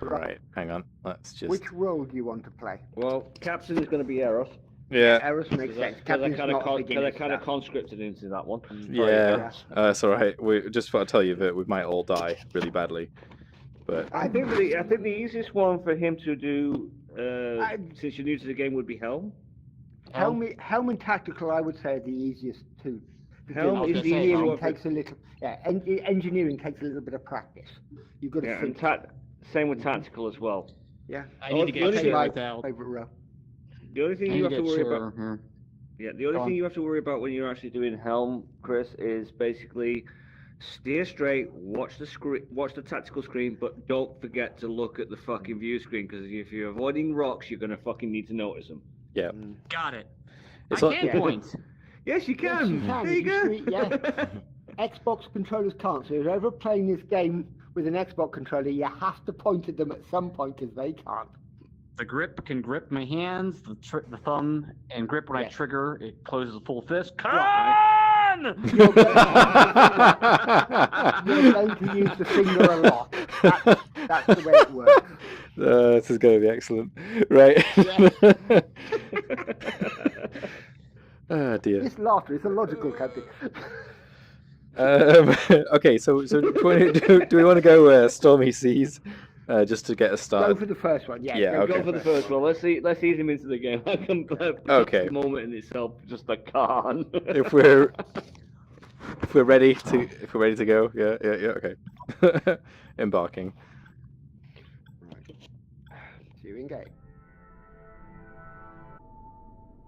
Right, hang on. Let's just... Which role do you want to play? Well, Captain is going to be Eros. Yeah. Eros makes sense. Because I Captain's kind of not a beginner staff. conscripted into that one. Yeah, that's all right. We just want to tell you that we might all die really badly, but I think the easiest one for him to do, since you're new to the game, would be Helm. Helm and Tactical, I would say, are the easiest two. Helm is the engineering easiest takes a little. Yeah, engineering takes a little bit of practice. You've got to think. And same with Tactical as well. Yeah. I need to get That's sure my without. favorite role. The only thing you have to worry about. Here. Yeah, the only thing you have to worry about when you're actually doing Helm, Chris, is basically steer straight, watch the tactical screen, but don't forget to look at the fucking view screen, because if you're avoiding rocks, you're gonna fucking need to notice them. yeah. Got it. It's I all- can't point. Yes, you can. Yes, you can. There you go. Yeah. Xbox controllers can't. So if you're ever playing this game with an Xbox controller, you have to point at them at some point, because they can't. The grip can grip my hands, the thumb, and grip when I Yes. trigger. It closes the full fist. Con! You're going to use the finger a lot. That's the way it works. This is going to be excellent. Right. Oh, dear. This laughter is illogical, Captain. Okay, so do we want to go Stormy Seas just to get us Go started? for the first one. Yeah. Yeah, go okay. Go for the first one. Let's ease him into the game. I'm glad. Okay. The moment in itself, just a con. If we're ready to go, yeah, okay. Embarking. You engage.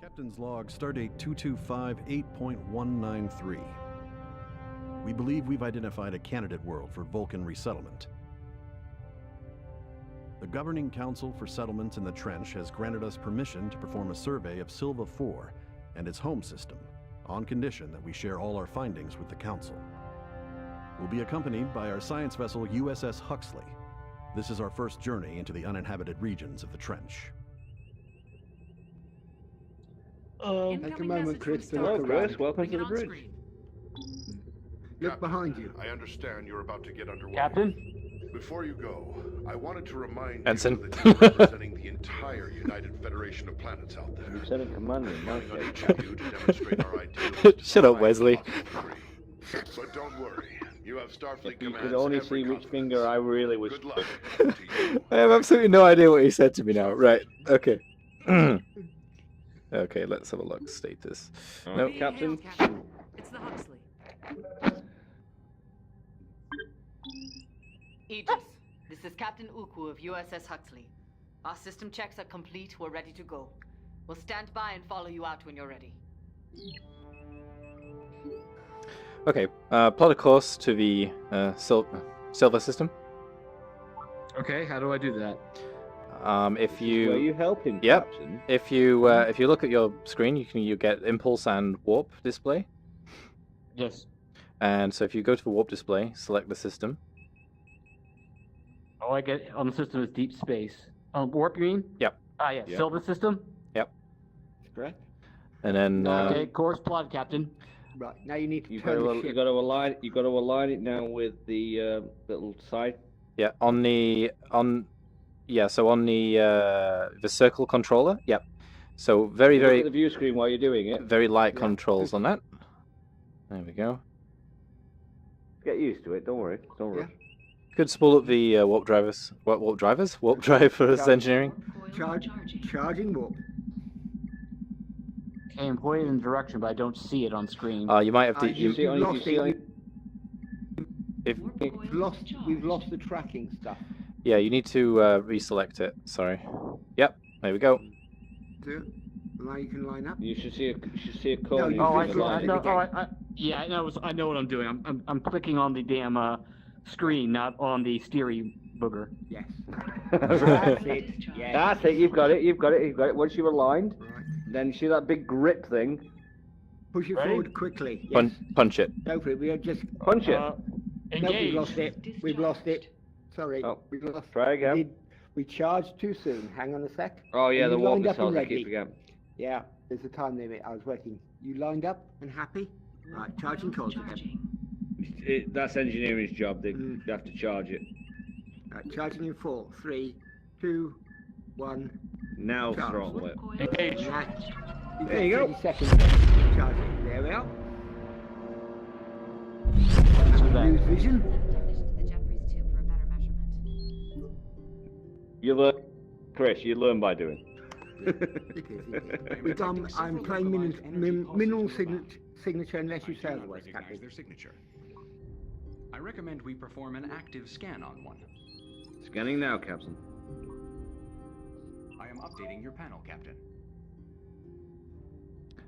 Captain's log, stardate 2258.193. We believe we've identified a candidate world for Vulcan resettlement. The Governing Council for Settlements in the Trench has granted us permission to perform a survey of Silva 4 and its home system, on condition that we share all our findings with the Council. We'll be accompanied by our science vessel USS Huxley. This is our first journey into the uninhabited regions of the Trench. Take a moment, Chris, to Hello, look Chris. around. Welcome to the bridge. Look Captain, behind you. I understand you're about to get underway. Captain? Before you go, I wanted to remind Ensign. you that you're representing the entire United Federation of Planets out there. Lieutenant Commander, Counting on each of you to demonstrate our ideals. Shut up, Wesley. But don't worry, you have Starfleet If you commands could only every see which confidence. finger I really was. Good luck to you. I have absolutely no idea what he said to me now. Right, okay. Okay, let's have a look. Status. No, Nope. Captain. It's the Huxley. Aegis, this is Captain Uku of USS Huxley. Our system checks are complete. We're ready to go. We'll stand by and follow you out when you're ready. Okay, plot a course to the Silver system. Okay, how do I do that? If Were you you helping, Yep. Captain? if you look at your screen, you get impulse and warp display. Yes. And so if you go to the warp display, select the system. All I get on the system is deep space. Warp, you mean? Yep. Ah, yeah. Yep. Silver system? Correct. And then Okay, course plot, Captain. Right, now you need to You turn the got ship. to align. You got to align it now with the little side. yeah, so on the the circle controller. Yep. So very Look at the view screen while you're doing it. very light Yeah. controls on that. There we go. Get used to it. Don't worry. Don't Yeah. rush. Could spool up the warp drivers. What warp drivers? Warp drivers Yeah. engineering. Charging warp. Okay, I'm pointed in the direction, but I don't see it on screen. You might have to. You see, only- lost see it. only- if We've lost the tracking stuff. yeah, you need to reselect it. Sorry. Yep. There we go. Do it. Now you can line up. You should see a code. No, you you Oh, I can see. align I it. know. Yeah, I know what I'm doing. I'm clicking on the damn screen, not on the steering booger. Yes. Right. That's it. Yes. That's it. You've got it. You've got it. You've got it. Once you're aligned, Right. then you see that big grip thing. Push it Ready? forward quickly. Yes. Punch it. Go for it. We are just. Punch it. No, we've Engage. lost it. We've lost it. Sorry. Oh, We've lost. try again. We charged too soon. Hang on a sec. Oh yeah, Are the you warp lined up cells. and I keep ready? forgetting. Yeah. There's a time limit. I was working. You lined up and happy? Right. Charging codes again. That's engineering's job. They Mm. have to charge it. Right, charging in 4, 3, 2, 1. Now Charge. throttle it. Engage. Right. There you go. 30 seconds. Charging. There we are. Lose vision. The Jeffries tube for a better measurement. You learn, Chris. You learn by doing. I'm playing mineral signature unless you say otherwise, Captain. Their signature. I recommend we perform an active scan on one. Scanning now, Captain. I am updating your panel, Captain.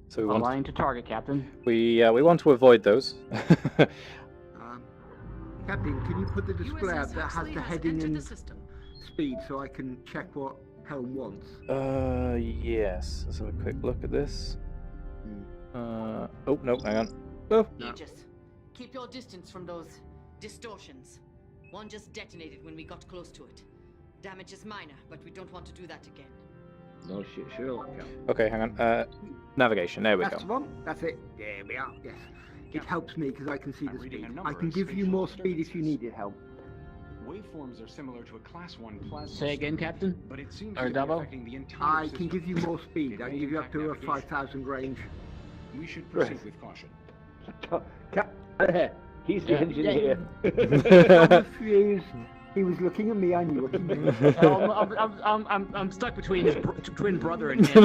So we want Align to target, Captain. we want to avoid those. Captain, can you put the display USS up that has Huxley the has heading entered and the system. speed so I can check what Helm wants? Yes. Let's have a quick look at this. Oh no, hang on. Oh. Aegis, keep your distance from those distortions. One just detonated when we got close to it. Damage is minor, but we don't want to do that again. No shit, Sherlock. Captain. Okay, hang on. Navigation. There we That's go. the one. That's it. There we are. Yes. It helps me because I can see I'm the reading speed. a number I can of give you spatial more speed if you disturbances. need it, Helm. Waveforms are similar to a Class 1 plasma. Say again, storm, Captain. But it seems Or to be Davo? affecting the entire I system. can give you more speed. It I can may give you up impact to a navigation. 5,000 range. We should proceed with caution. He's the Yeah. engineer. I'm confused. He was looking at me. I knew what he meant. I'm stuck between his twin brother and him.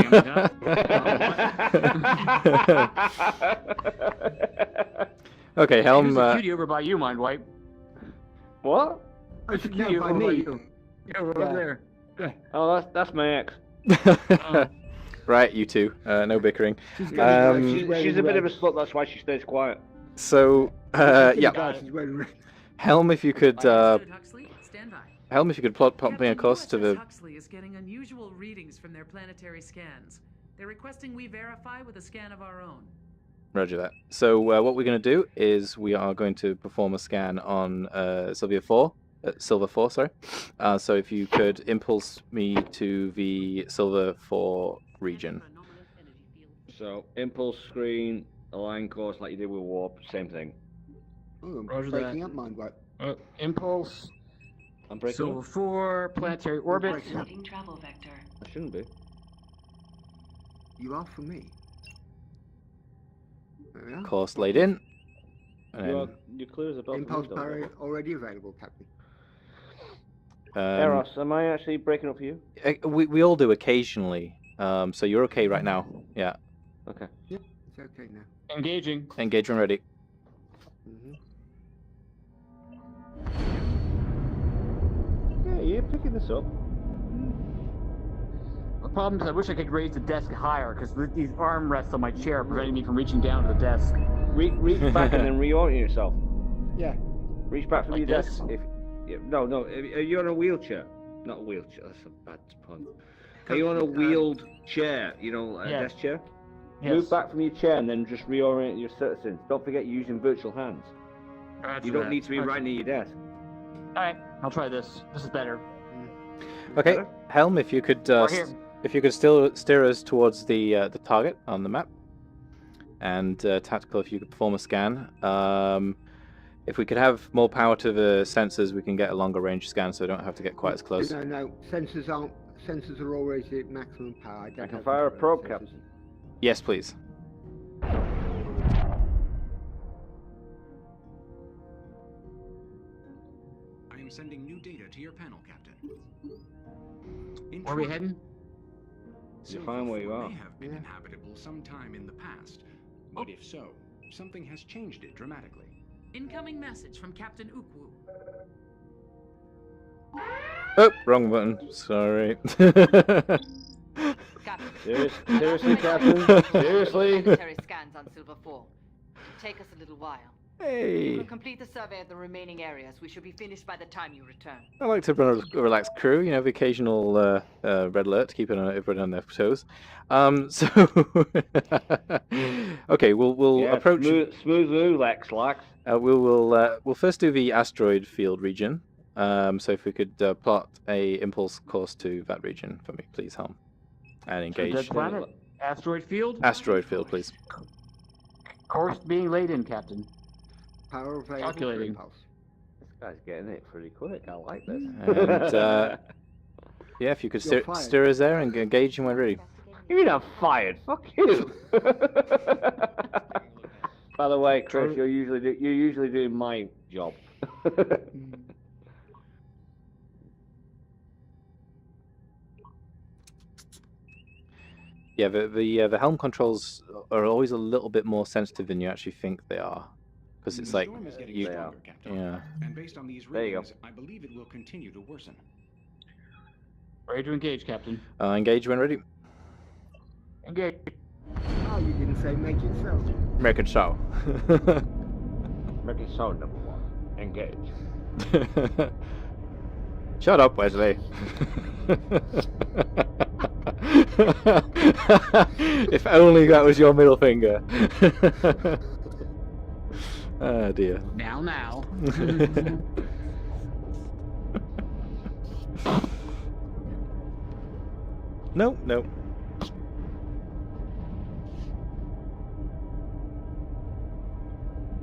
Okay, Helm. Who's the cutie over by you, mind wipe? What? I should You know by over me. you. Yeah, over there. Oh, that's my ex. Right, you two. No bickering. She's gonna go. Um, She's a bit of a slut. That's why she stays quiet. So, yeah. She's wearing red. Helm, if you could, Understood, Huxley. Stand by. Helm, if you could pop me Captain, across to USS the. Huxley is getting unusual readings from their planetary scans. They're requesting we verify with a scan of our own. Roger that. So what we're going to do is we are going to perform a scan on Silver 4, sorry. So if you could impulse me to the Silver 4 region. So impulse screen, align course like you did with warp, same thing. Oh, I'm Roger breaking that. up mind right. Impulse. I'm breaking. Silver up. 4, planetary orbit. breaking up. Selecting travel vector. I shouldn't be. You are for me. There we are. Course laid in. And then, Your clues about Impulse power already available, Captain. Eros, am I actually breaking up for you? we all do occasionally. So you're okay right now. Yeah. Okay. It's okay now. Engaging. Engagement ready. Yeah, you're picking this up. The problem is I wish I could raise the desk higher because these armrests on my chair are preventing me from reaching down to the desk. Reach back and then reorient yourself. Yeah. Reach back from Like your this? desk. No. Are you on a wheelchair? Not a wheelchair. That's a bad pun. Are you on a wheeled chair? You know, a Yes. desk chair. Yes. Move back from your chair and then just reorient your citizens. Don't forget using virtual hands. Roger You don't that. need to be Okay. right near your desk. Alright, I'll try this. This is better. Okay, Better? Helm, if you could Or here. if you could still steer us towards the target on the map, and tactical, if you could perform a scan. If we could have more power to the sensors, we can get a longer range scan, so we don't have to get quite as close. No. Sensors are always at maximum power. I can fire a probe, Captain. Yes, please. I am sending new data to your panel, Captain. In Where are we short, heading? You're fine where you Silver are. may have been inhabitable sometime in the past, but if so, something has changed it dramatically. Incoming message from Captain Ukwu. Oh, wrong button. Sorry. Captain. Seriously, Captain? Seriously? Planetary scans on Silver 4. It'll take us a little while. You Hey, can complete the survey of the remaining areas. We should be finished by the time you return. I like to run a relaxed crew. You know, the occasional red alert, keeping everyone on their toes. So, okay, we'll Yeah, approach. Smooth move, Lex. We'll first do the asteroid field region. So if we could plot a impulse course to that region for me, please, Helm, and engage. Dead planet. Asteroid field. Asteroid field, please. Course being laid in, Captain. Power available for Calculating. impulse. Guy's getting it pretty quick. I like this. And yeah, if you could You're steer us there and engage when we're ready. You mean I'm fired? Fuck you. By the way, Chris, you're usually doing my job. Yeah, the helm controls are always a little bit more sensitive than you actually think they are, because it's The like storm is getting you, stronger, Captain. yeah. And based on these There you go. readings, I believe it will continue to worsen. Ready to engage, Captain. Engage when ready. Engage. Oh, you didn't say make it so. Make it so. Make it so, number one. Engage. Shut up, Wesley. If only that was your middle finger. Oh dear. Now. No.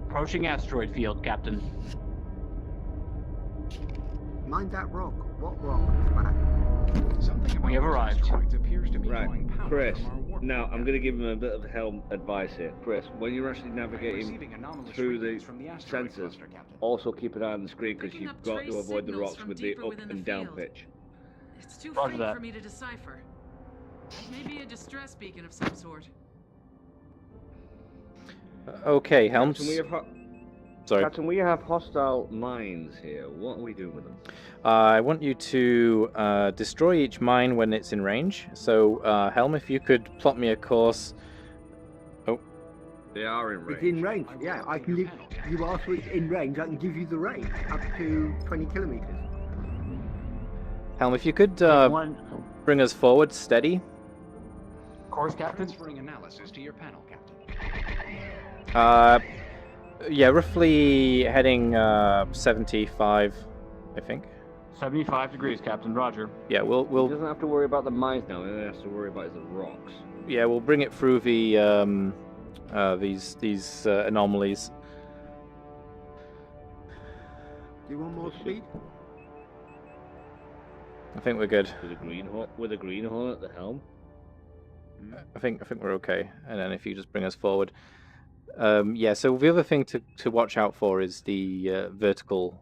Approaching asteroid field, Captain. Mind that rock. What rock? Smack. Something about We have this arrived. asteroid appears to be Right, drawing power Chris. from our warp Now, I'm core. going to give him a bit of helm advice here. Chris, when you're actually navigating Receiving anomalous through the readings from the asteroid sensors, cluster, Captain. also keep an eye on the screen because Picking you've up got trace to avoid the signals rocks from with the deeper up within the and down field. pitch. It's too Roger faint that. for me to decipher. Maybe a distress beacon of some sort. Okay, helms. Captain, we have hostile mines here. What are we doing with them? I want you to destroy each mine when it's in range. So, Helm, if you could plot me a course. Oh, They are in range. It's in range. Yeah, I can give. You ask for it in range. I can give you the range up to 20 kilometers. Helm, if you could One bring us forward steady. course, Captain. Transferring analysis to your panel, Captain. Yeah, roughly heading 75, I think. 75 degrees, Captain. Roger. Yeah, He we'll doesn't have to worry about the mines now. He only has to worry about the rocks. we'll bring it through the these anomalies. Do you want more speed? I think we're good. With a greenhorn at the helm. I think we're okay. And then if you just bring us forward. Yeah, so the other thing to watch out for is the vertical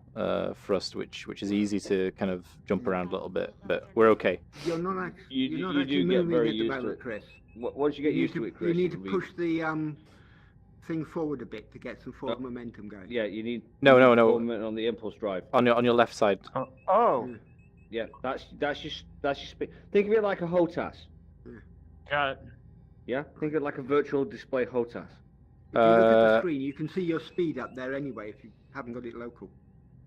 thrust, which is easy to kind of jump around a little bit, but we're okay. You're not actually. You You're not do actually get moving very at the used to moment, it. Chris. Once you get used to it, Chris, You need to it'll be- push the thing forward a bit to get some forward momentum going. Yeah, you need. No. Movement on the impulse drive. On your left side. Oh. Yeah, that's your speed. Think of it like a HOTAS. Got it. Yeah, think of it like a virtual display HOTAS. If you look at the screen, you can see your speed up there anyway if you haven't got it local.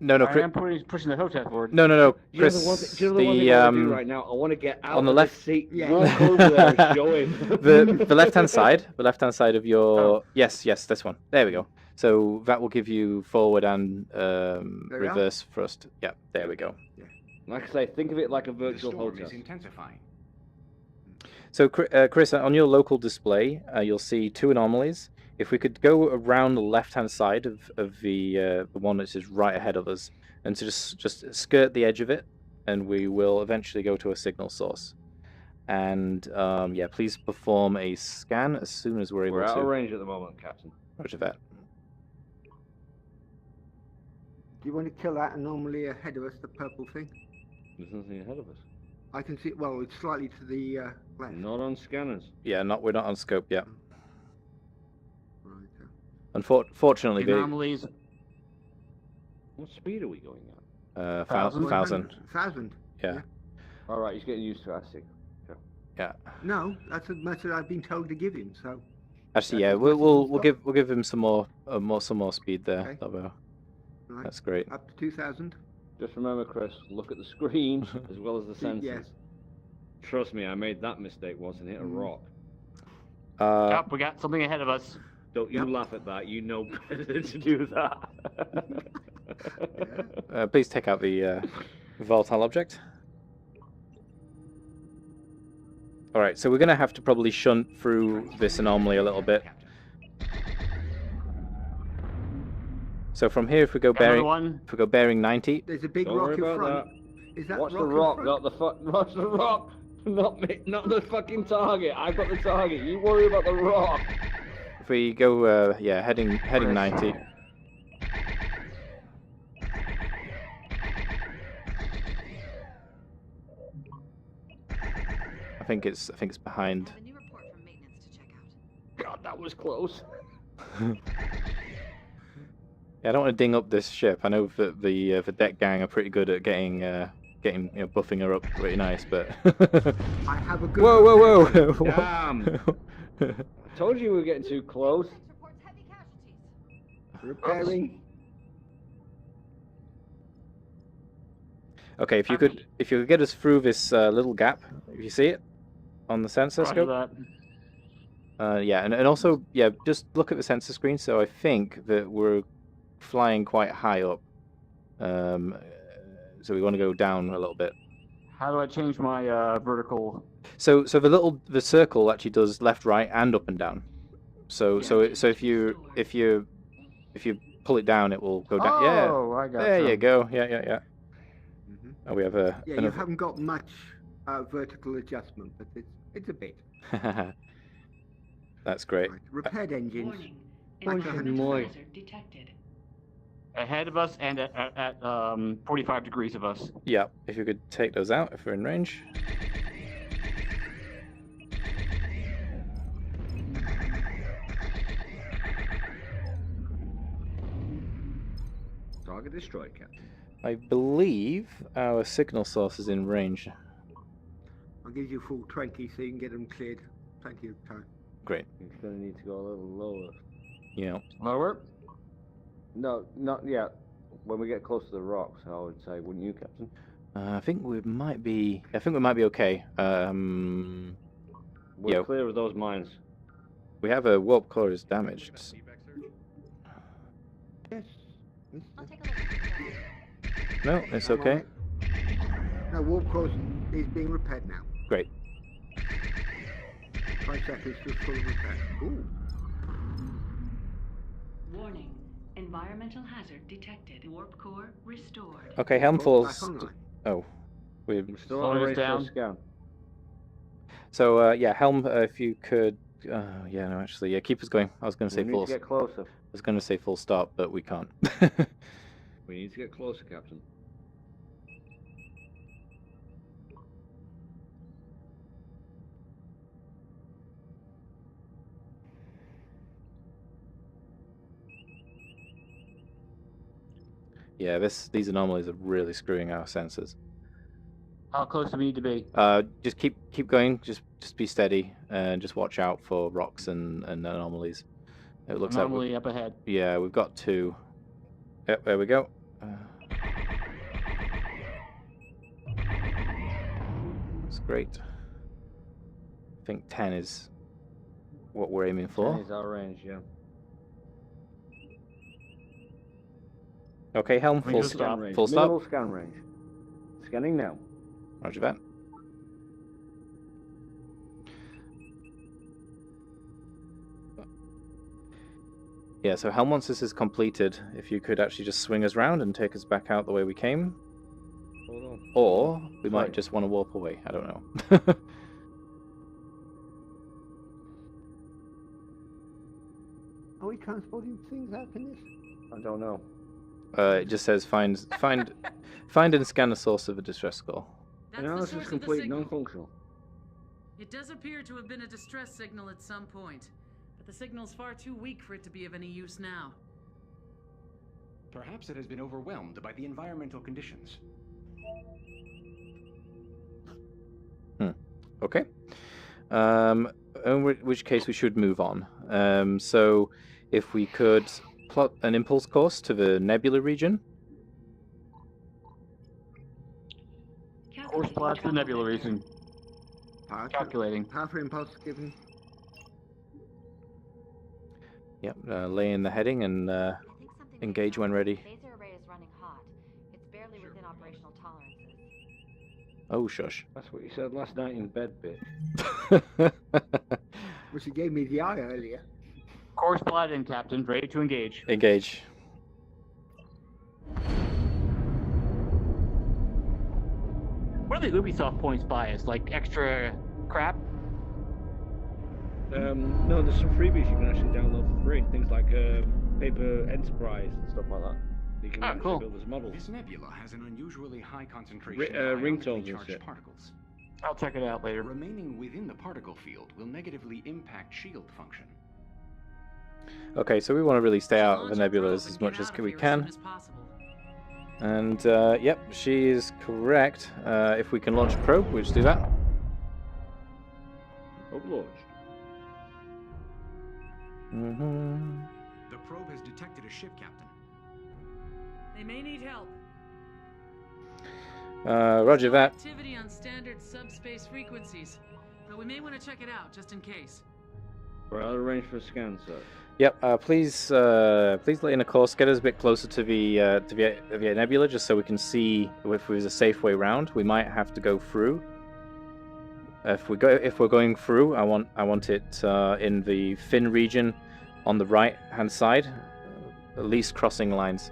No, I Chris. am pushing the HOTAS forward. No, Do you know Chris. the one thing I want to do right now? I want to get out on the of left- the seat, Yeah. walk over there and show him. the left hand side. The left hand side of your yes, this one. There we go. So that will give you forward and we are. reverse thrust. Yeah, there we go. Like I say, think of it like a The virtual storm is HOTAS. intensifying. So Chris, on your local display, you'll see two anomalies. If we could go around the left-hand side of the one that is right ahead of us, and to just skirt the edge of it, and we will eventually go to a signal source. And yeah, please perform a scan as soon as we're able We're out of to. range at the moment, Captain. Roger that. Do you want to kill that anomaly ahead of us, the purple thing? There's nothing ahead of us. I can see. Well, it's slightly to the left. Not on scanners. Yeah, we're not on scope yet. Right. Unfortunately, The anomalies. What speed are we going at? 1,000. 1,000. Yeah. All right, he's getting used to it, I see. Yeah. No, that's a message I've been told to give him. So. Actually, yeah, That's we'll what give him some more speed there. Okay. That'll be- Right. That's great. Up to 2,000. Just remember, Chris, look at the screen as well as the sensors. Yes. Trust me, I made that mistake once and hit a rock. Up, we got something ahead of us. Don't you Yep. laugh at that. You know better to do that. Please take out the volatile object. All right, so we're going to have to probably shunt through this anomaly a little bit. So from here, if we go bearing 90, There's a big Don't rock worry in about front. that. Is that Watch the rock in rock, front? not the watch the rock. Not me, not the fucking target. I've got the target. You worry about the rock. if we go, heading 90. I think it's behind. I have a new report from maintenance to check out. God, that was close. Yeah, I don't want to ding up this ship. I know that the deck gang are pretty good at getting buffing her up pretty nice, but. I have a good. Whoa! Whoa! Damn. I told you we were getting too close. Reports heavy casualties. Repairing. Okay, if you could get us through this little gap, if you see it on the sensor Roger scope. that. Yeah, and also just look at the sensor screen. So I think that we're flying quite high up. So we want to go down a little bit. How do I change my vertical? So the circle actually does left, right, and up and down. So if you pull it down, it will go down. Yeah. Oh, I got There you. you go. Yeah. Mm-hmm. Oh, we have a. Yeah, you haven't got much vertical adjustment, but it's a bit. That's great. Right. Repaired engines. Warning. Like Environmental Moy. hazard detected. Ahead of us and at 45 degrees of us. Yeah, if you could take those out if we're in range. Target destroyed, Captain. I believe our signal source is in range. I'll give you full 20 so you can get them cleared. Plenty of time. Great. It's gonna need to go a little lower. Yeah. Lower. No, not yet. When we get close to the rocks, I would say, wouldn't you, Captain? I think we might be. I think we might be okay. We're Yeah. clear of those mines. We have a warp core is damaged. Yes. I'll take a look. No, it's okay. No, warp core is being repaired now. Great. 5 seconds to full repair. Ooh. Warning. Environmental hazard detected. Warp core restored. Okay, helm Back falls. online. Oh, we. I'm still Slowing on us range for a down. scan. So helm. If you could. Yeah, no, actually, yeah, keep us going. I was going to say We need full. to get closer. I was going to say full stop, but we can't. We need to get closer, Captain. Yeah, these anomalies are really screwing our sensors. How close do we need to be? Just keep going. Just be steady, and just watch out for rocks and anomalies. It looks like Anomaly up ahead. yeah, we've got 2. Yep, there we go. That's great. I think 10 is what we're aiming for. 10 is our range, yeah. Okay, helm, We full just stop. stop. Range. Full Minimal stop. scan range. Scanning now. Roger that. Yeah, so helm, once this is completed, if you could actually just swing us round and take us back out the way we came, Hold on. or we might Right. just want to warp away. I don't know. Are we transporting things out in this? I don't know. It just says find and scan the source of the distress call. That's the Analysis source of the complete, signal. non-functional. It does appear to have been a distress signal at some point, but the signal's far too weak for it to be of any use now. Perhaps it has been overwhelmed by the environmental conditions. Okay. In which case we should move on. So if we could plot an impulse course to the nebula region. Course plot to the nebula region. Calculating. Power for impulse given. Yep, lay in the heading and I think something may engage be when wrong. ready. Phaser array is running hot. It's barely within operational tolerances. Oh, shush. That's what you said last night in bed, bitch. Which he gave me the eye earlier. Course plot in, Captain. Ready to engage. Engage. the Ubisoft points buy us? Like extra crap? No, there's some freebies you can actually download for free. Things like Paper Enterprise and stuff like that. You can actually cool. build as models. This nebula has an unusually high concentration of ringtones ionically and charged shit. particles. I'll check it out later. Remaining within the particle field will negatively impact shield function. Okay, so we want to really stay out of the Launch a probe nebulas and as get much as out of we here can. soon as possible. And yep, she is correct. If we can launch a probe, we'll just do that. Probe launched. The probe has detected a ship, Captain. They may need help. Roger that. Activity on standard subspace frequencies, but we may want to check it out just in case. Right, I'll arrange for a scan, sir. Yep. Please let in a course. Get us a bit closer to the nebula, just so we can see if there's a safe way round. We might have to go through. If we're going through, I want it in the fin region on the right hand side, at least crossing lines.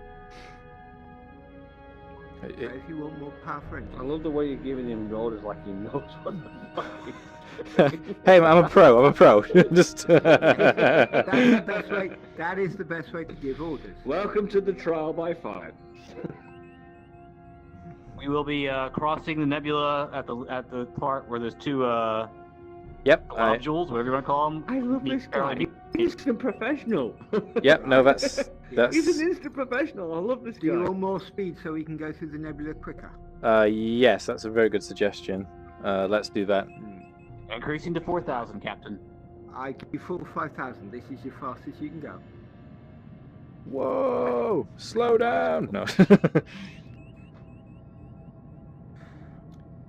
If you want more power for engine. I love the way you're giving him orders like he knows what the fuck he's Hey, I'm a pro. Just. That's the best way. That is the best way to give orders. Welcome to the trial by fire. We will be crossing the nebula at the part where there's two Yep. globules, whatever you want to call them. I love this guy. He's a professional. Yep. No, that's. He's an instant professional. I love this Do you guy. want more speed so we can go through the nebula quicker? Yes, that's a very good suggestion. Let's do that. Increasing to 4,000, Captain. I give you full 5,000. This is your fastest you can go. Whoa! Slow down. No.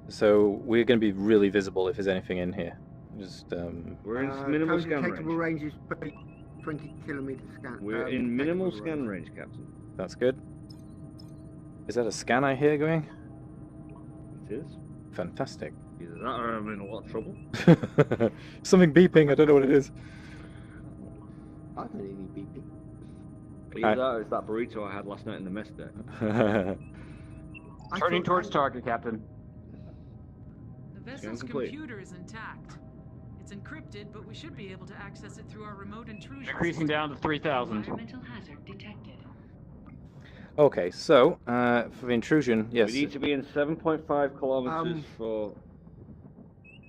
So we're going to be really visible if there's anything in here. Just We're in minimal code scan detectable range. range is 20 kilometer scan. We're in minimal detectable scan range, Captain. That's good. Is that a scan I hear going? It is. Fantastic. Either that or I'm in a lot of trouble. Something beeping. I don't know what it is. I don't need any beeping. Either that or it's that burrito I had last night in the mess deck. Turning towards target, Captain. The vessel's complete. computer is intact. It's encrypted, but we should be able to access it through our remote intrusion. Increasing down to 3,000. Environmental hazard detected. Okay, so for the intrusion, yes. We need to be in 7.5 kilometers for.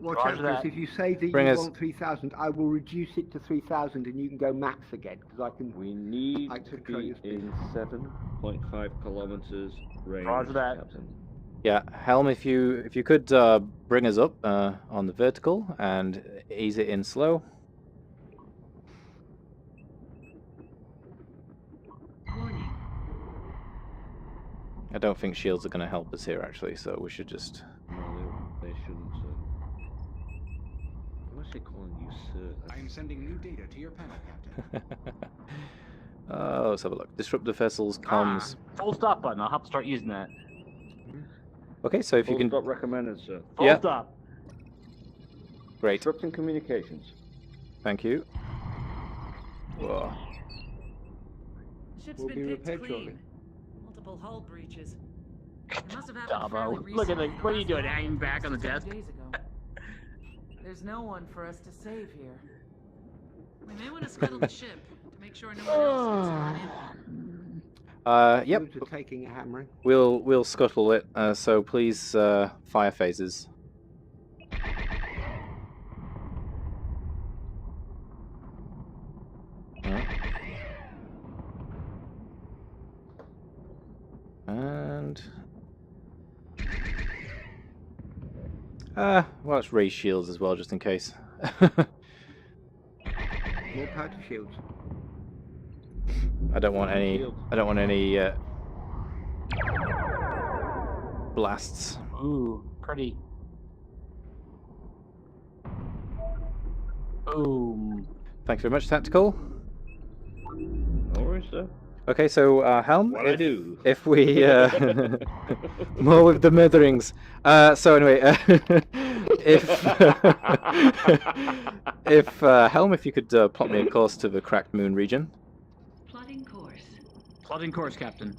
Watch Roger out, Chris. that. If you say that Bring you us- want 3,000, I will reduce it to 3,000 and you can go max again, because I can... We need I to control be your speed. in 7.5 kilometers range. Roger that. Captain. Yeah, Helm, if you could bring us up on the vertical and ease it in slow. Warning. I don't think shields are going to help us here, actually, so we should just... No, they shouldn't, sir. I'm actually calling you sir. I am sending new data to your panel, Captain. Oh, let's have a look. Disruptive vessels, comms. Full stop button. I'll have to start using that. Okay, so if you Full can... stop recommended, sir. Full Yeah. stop. Great, Disrupting communications. thank you. Whoa. Ship's Will been be picked repaired clean. shortly. Multiple hull breaches. It must have happened Dabo, fairly look at recently. the- what are you last doing, one hanging back on the was 2 desk? days ago. There's no one for us to save here. We may want to scuttle the ship to make sure no one else gets run in. Yep, Those are taking a hammering. we'll scuttle it, so please fire phases. And well, it's ray shields as well, just in case. More power to shields. I don't want any. I don't want any blasts. Ooh, pretty. Boom. Thanks very much, Tactical. No worries, sir. Okay, so Helm, What I do? if we more with the mitherings. So anyway, if Helm, if you could plot me a course to the cracked moon region. Plotting course. Plotting course, Captain.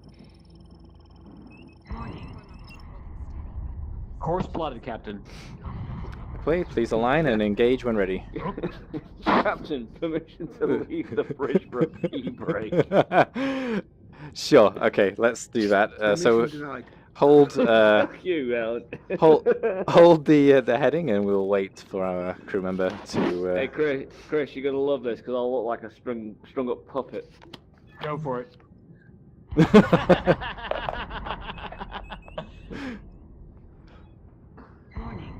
Warning. Course plotted, Captain. Please align and engage when ready. Captain, permission to leave the bridge for a pee break. Sure. Okay, let's do that. So Permission denied. hold Fuck you, Alan. hold the heading, and we'll wait for our crew member to. Hey, Chris, you're gonna love this because I'll look like a strung up puppet. Go for it. Warning.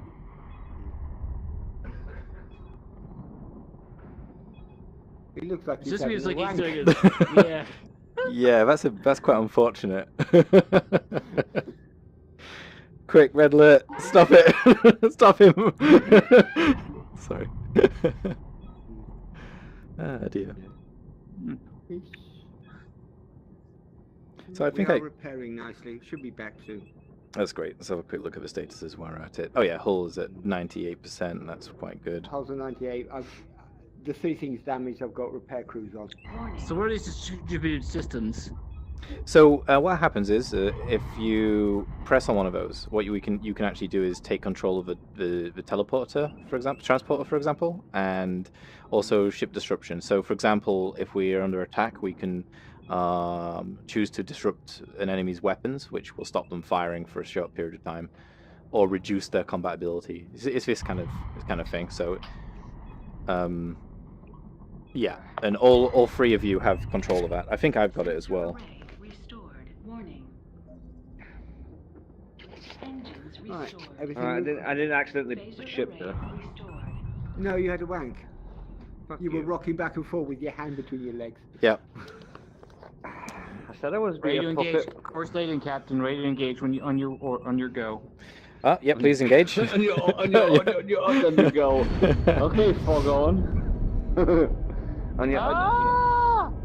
It looks like It he's just having means a like he's wank. doing it. Yeah. Yeah, that's quite unfortunate. Quick, red alert! Stop it! Stop him! Sorry. Ah, dear. So I think we are repairing nicely. Should be back soon. That's great. Let's have a quick look at the statuses while we're at it. Oh yeah, hull is at 98%. That's quite good. Hulls are 98. The 3 things damaged. I've got repair crews on. So what are these distributed systems? So what happens is, if you press on one of those, what you can actually do is take control of the teleporter, for example, transporter, for example, and also ship disruption. So, for example, if we are under attack, we can choose to disrupt an enemy's weapons, which will stop them firing for a short period of time, or reduce their combat ability. It's this kind of thing. So, yeah, and all 3 of you have control of that. I think I've got it as well. Right, everything. I didn't accidentally ship there. No, you had a wank. Fuck You were rocking back and forth with your hand between your legs. Yep. I said I was Ready to being a engage. puppet. Course laden, Captain. Ready to engage when you on your go. Yeah, please engage. on your go. Okay, fog on. On your,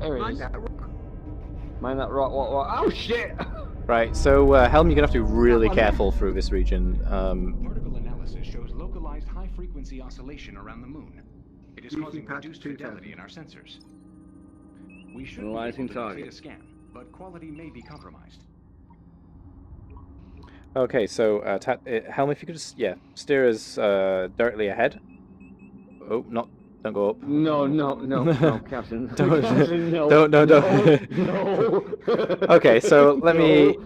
There it Mind is. that rock. mind that rock. What? Oh shit! Right, so Helm, you're gonna have to be really careful through this region. Particle analysis shows localized high-frequency oscillation around the moon. It is Briefing causing patch reduced 2000. fidelity in our sensors. We should Analyzing be able to target. complete a scan, but quality may be compromised. Okay, so Helm, if you could just steer us directly ahead. Oh, don't go up. No, Captain. Don't- Captain, no. don't. No. Okay, so let me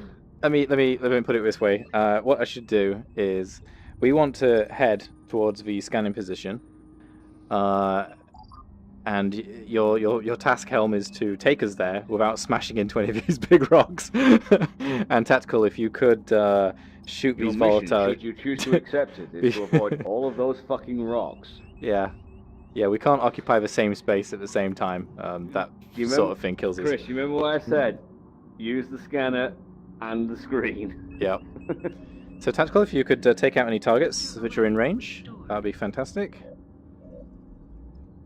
No. put it this way. What I should do is we want to head towards the scanning position. And your task, Helm, is to take us there without smashing into any of these big rocks. And Tactical, if you could shoot Your these mission, volatile. should you choose to accept it, is to avoid all of those fucking rocks. Yeah, we can't occupy the same space at the same time. That You sort remember- of thing kills us. Chris, you remember what I said? Use the scanner and the screen. Yep. So Tactical, if you could take out any targets which are in range, that'd be fantastic.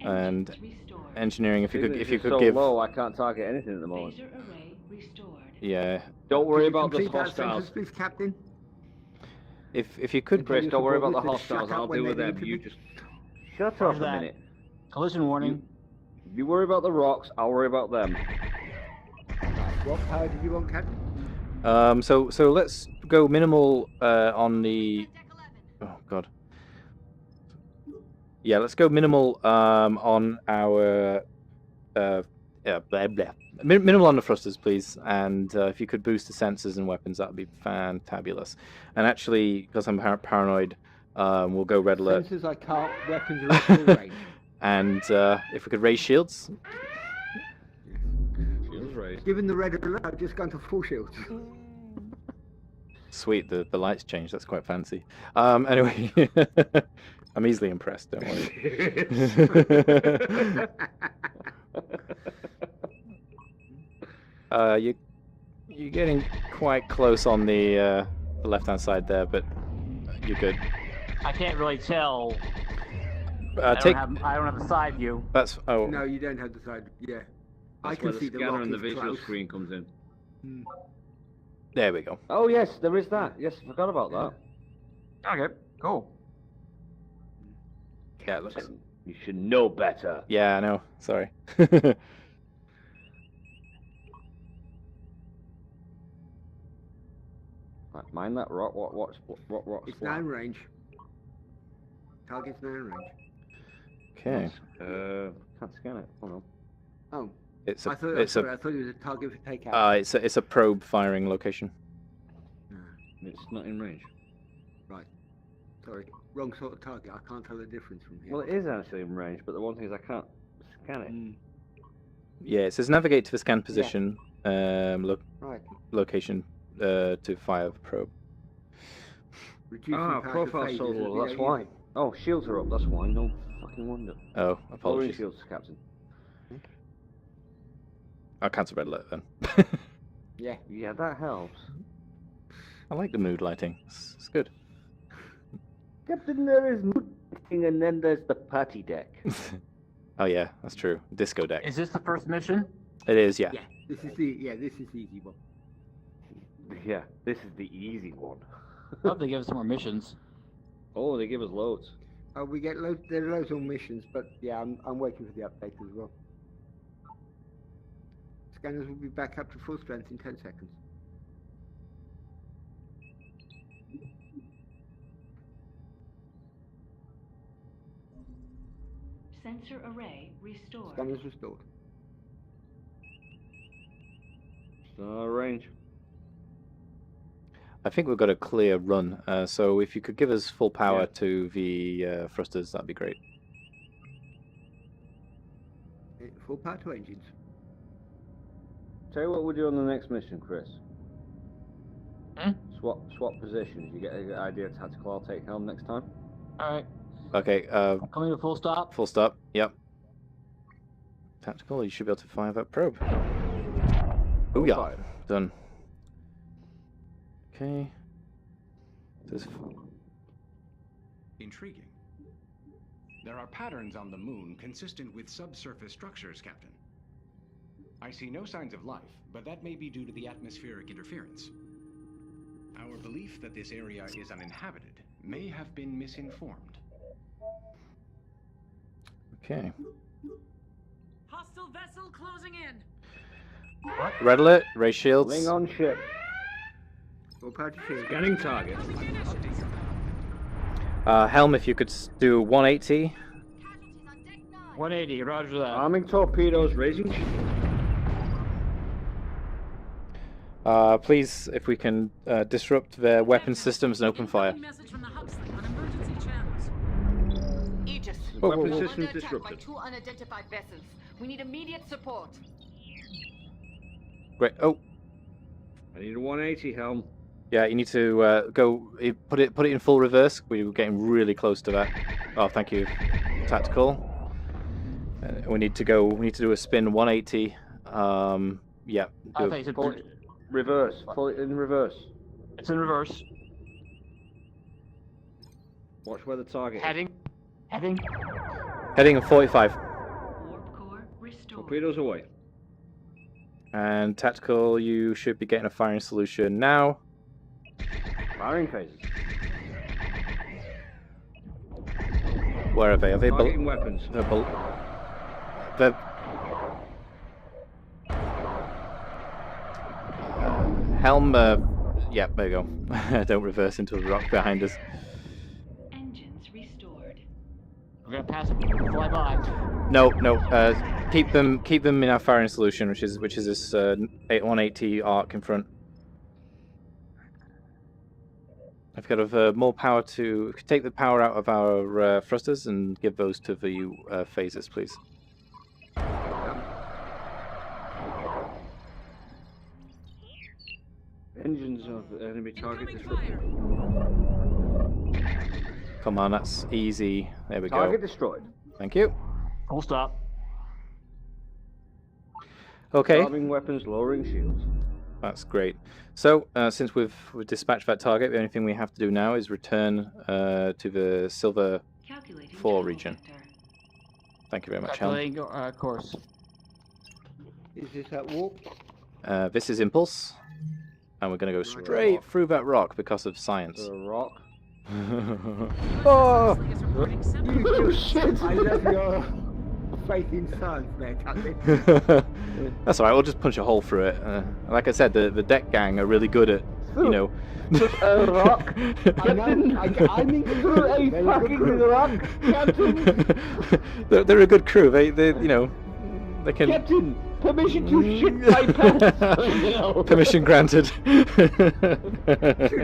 And engineering, if you could so give. low, I can't target anything at the moment. Yeah. Don't worry Could you about the complete that hostiles. sentence, please, Captain? If you could. Chris, don't worry about the Subordinates to hostiles. shut up I'll when deal with they them. need to You be. just shut up Roger a that. minute. Collision warning. You worry about the rocks. I'll worry about them. Right, what power did you want, Captain? So let's go minimal on the. Oh God. Yeah, let's go minimal on our. Blah, blah. Minimal on the thrusters, please, and if you could boost the sensors and weapons, that would be fantabulous. And actually, because I'm paranoid, we'll go red alert. Sensors I can't, weapons are at full range. And if we could raise shields. Shields raised. Given the red alert, I've just gone to full shields. Sweet, the lights changed. That's quite fancy. Anyway, I'm easily impressed. Don't worry. You're getting quite close on the left-hand side there, but you're good. I can't really tell. I I don't have the side view. That's No, you don't have the side. Yeah. I That's can where see the the scanner rock and the is visual close. screen comes in. There we go. Oh yes, there is that. Yes, I forgot about that. Okay, cool. Yeah, it looks. You should know better. Yeah, I know. Sorry. Right, mind that rock. What rock's It's flat? now in range. Target's now in range. Okay. Can't scan it. Hold on. Oh, It's I a thought, it's sorry, a I thought it was a target for takeout. it's a probe firing location. It's not in range. Sorry, wrong sort of target. I can't tell the difference from here. Well, it is actually in range, but the one thing is I can't scan it. Yeah, it says navigate to the scan position, Right. location to fire the probe. Reducing Ah, power to profile phases so as low. we That's go why. in. Oh, shields are up. That's why. No fucking wonder. Oh, Lowering apologies. shields, Captain. I'll cancel red alert then. Yeah, that helps. I like the mood lighting. It's good. Captain, there is mood lighting, and then there's the party deck. Oh yeah, that's true. Disco deck. Is this the first mission? It is, yeah. Yeah, this is the easy one. Yeah, this is the easy one. I hope they give us more missions. Oh, they give us loads. We get loads. There are loads of missions, but yeah, I'm waiting for the update as well. Scanners will be back up to full strength in 10 seconds. Sensor array restored. Scanners restored. Range. I think we've got a clear run. So if you could give us full power Yeah. to the thrusters, that'd be great. Full power to engines. Tell you what we'll do on the next mission, Chris. Hmm? Swap positions. You get an idea of tactical. I'll take helm next time. Alright. Okay, Coming to full stop. full stop. Yep. Tactical, you should be able to fire that probe. Oh yeah, Fired. done. Okay. Intriguing. There are patterns on the moon consistent with subsurface structures, Captain. I see no signs of life, but that may be due to the atmospheric interference. Our belief that this area is uninhabited may have been misinformed. Okay. Hostile vessel closing in. Red alert, ray shields. Ling on ship. Full power to shield. Scanning target. Helm, if you could do 180. 180, roger that. Arming torpedoes, raising shield. Please, if we can disrupt their weapon systems and open fire. Message from the Huxley on emergency channels. Aegis. Weapon We're systems under attack by disrupted. 2 unidentified vessels. We need immediate support. Great. Oh, I need a 180 helm. yeah. You need to put it in full reverse. We were getting really close to that. Oh, thank you. Tactical. We need to do a spin 180. Yeah. I do- think it's Pull it reverse. Pull it in reverse. It's in reverse. Watch where the target is. Heading. Heading of 45. Warp core restored. Torpedoes away. And tactical, you should be getting a firing solution now. Firing phases. Where are they? Are they Targeting weapons. they're helm. Yeah, there you go. Don't reverse into the rock behind us. Engines restored. We're gonna pass fly by. No. Keep them in our firing solution, which is this 180 arc in front. I've got more power to take the power out of our thrusters and give those to the phasers, please. Engines of enemy target Incoming disrupted. fire. Come on, that's easy. There we Target go. destroyed. Thank you. Full stop. Okay. Arming weapons, lowering shields. That's great. So, since we've dispatched that target, the only thing we have to do now is return to the Silver Calculating 4 total region. vector. Thank you very much, Helm. Calculating course. Is this at warp? This is Impulse, and we're going to go Right. straight through that rock because of science. The rock. Oh! Huxley is reporting several You shit! I love your faith in science there, Tucky. That's alright, we'll just punch a hole through it. Like I said, the deck gang are really good at you know. A rock. I know. I'm in Through a fucking rock, Captain. they're a good crew. They you know, they can. Captain, permission to shit my pants. No. Permission granted. too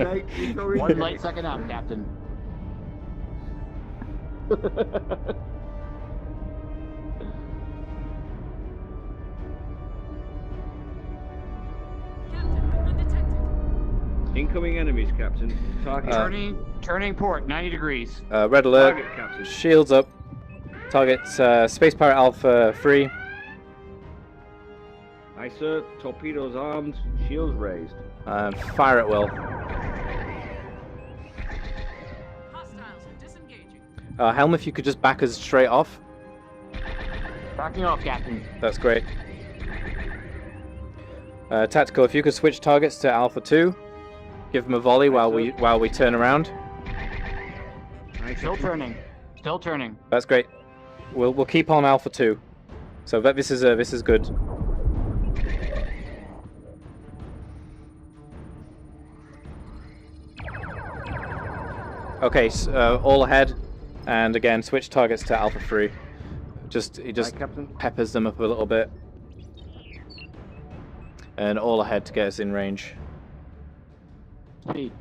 late. It's already One light second out, Captain. Captain, we've been detected. Incoming enemies, Captain. Target. Turning port, 90 degrees. Red alert. Target, Captain. Shields up. Target Space Pirate Alpha 3. Aye, sir. Torpedoes armed. Shields raised. Fire at will. Hostiles are disengaging. Helm, if you could just back us straight off. Backing off, Captain. That's great. Tactical, if you could switch targets to Alpha 2. Give them a volley while we turn around. Still turning. Still turning. That's great. We'll keep on Alpha 2. So this is good. Okay, all ahead, and again switch targets to Alpha 3. He just Captain. peppers them up a little bit, and all ahead to get us in range. Speed.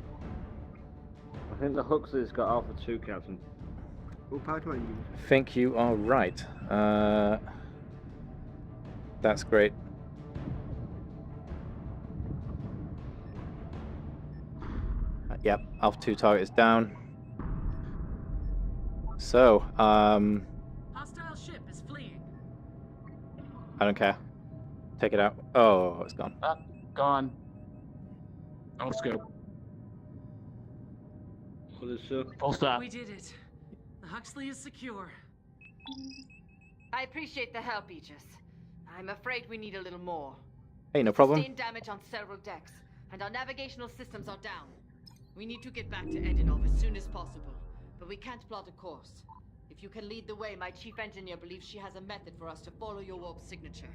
I think the Huxley's got Alpha 2, Captain. Full power to engines. I think you are right. That's great. Yep, Alpha 2 target is down. So, Hostile ship is fleeing. I don't care. Take it out. Oh, it's gone. Gone. Off scope. For the sir. Full stop. We did it. The Huxley is secure. I appreciate the help, Aegis. I'm afraid we need a little more. Hey, no problem. Sustained damage on several decks, and our navigational systems are down. We need to get back to Edinov as soon as possible, but we can't plot a course. If you can lead the way, my chief engineer believes she has a method for us to follow your warp signature.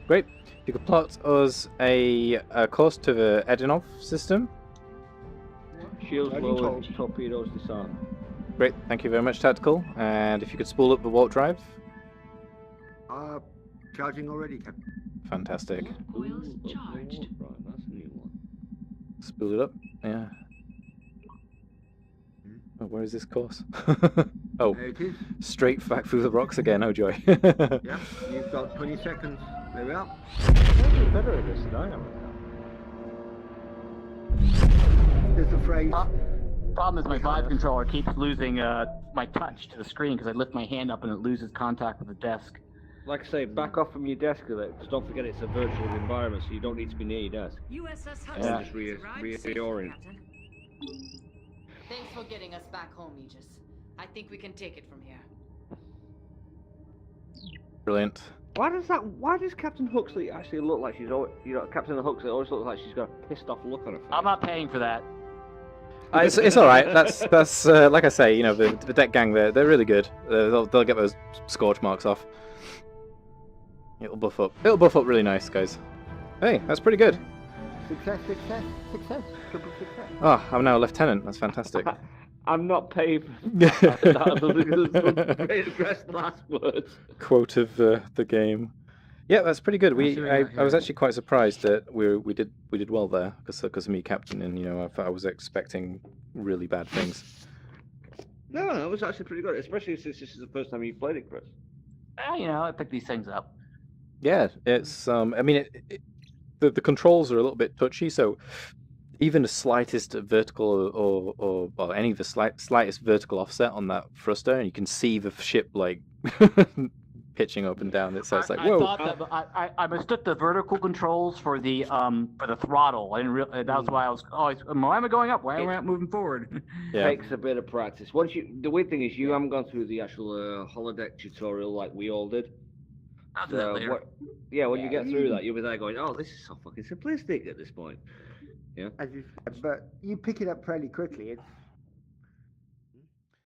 Great. You could plot us a course to the Edinov system. Shields lowered, torpedoes disarmed. Great. Thank you very much, Tactical. And if you could spool up the warp drive. Charging already, Captain. Fantastic. Oils charged. Right, that's a new one. Spool it up. Yeah. Oh, where is this course? Oh, There it is. straight back through the rocks again. Oh joy. Yeah, you've got 20 seconds. There we are. I'm better at this than I am. There's the phrase. Problem is my Vive controller keeps losing my touch to the screen because I lift my hand up and it loses contact with the desk. Like I say, back off from your desk with it, because don't forget it's a virtual environment, so you don't need to be near your desk. USS Yeah. Huxley Just has arrived safely, reorient. Captain. Thanks for getting us back home, Aegis. I think we can take it from here. Brilliant. Why does Captain Huxley actually look like she's always, Captain Huxley always looks like she's got a pissed off look on her face? I'm not paying for that. It's all right. That's like I say. The deck gang. They're really good. They'll get those scorch marks off. It'll buff up. It'll buff up really nice, guys. Hey, that's pretty good. Success, success, success. Triple success. Oh, I'm now a lieutenant. That's fantastic. I'm not paid for that. Last words. Quote of the game. Yeah, that's pretty good. I was actually quite surprised that we did well there because of me, Captain, and I was expecting really bad things. No, it was actually pretty good, especially since this is the first time you've played it, Chris. I pick these things up. Yeah, it's I mean, the controls are a little bit touchy, so even the slightest vertical or any of the slightest vertical offset on that thruster, and you can see the ship like pitching up and down. So it's like, whoa. I thought that I mistook the vertical controls for the throttle. I didn't that was why I was always, why am I going up? Why am I not moving forward? Yeah. Takes a bit of practice. The weird thing is you haven't gone through the actual holodeck tutorial like we all did. I'll do that later. When you get through that, you'll be there going, "Oh, this is so fucking simplistic at this point." Yeah. But you pick it up fairly quickly. It's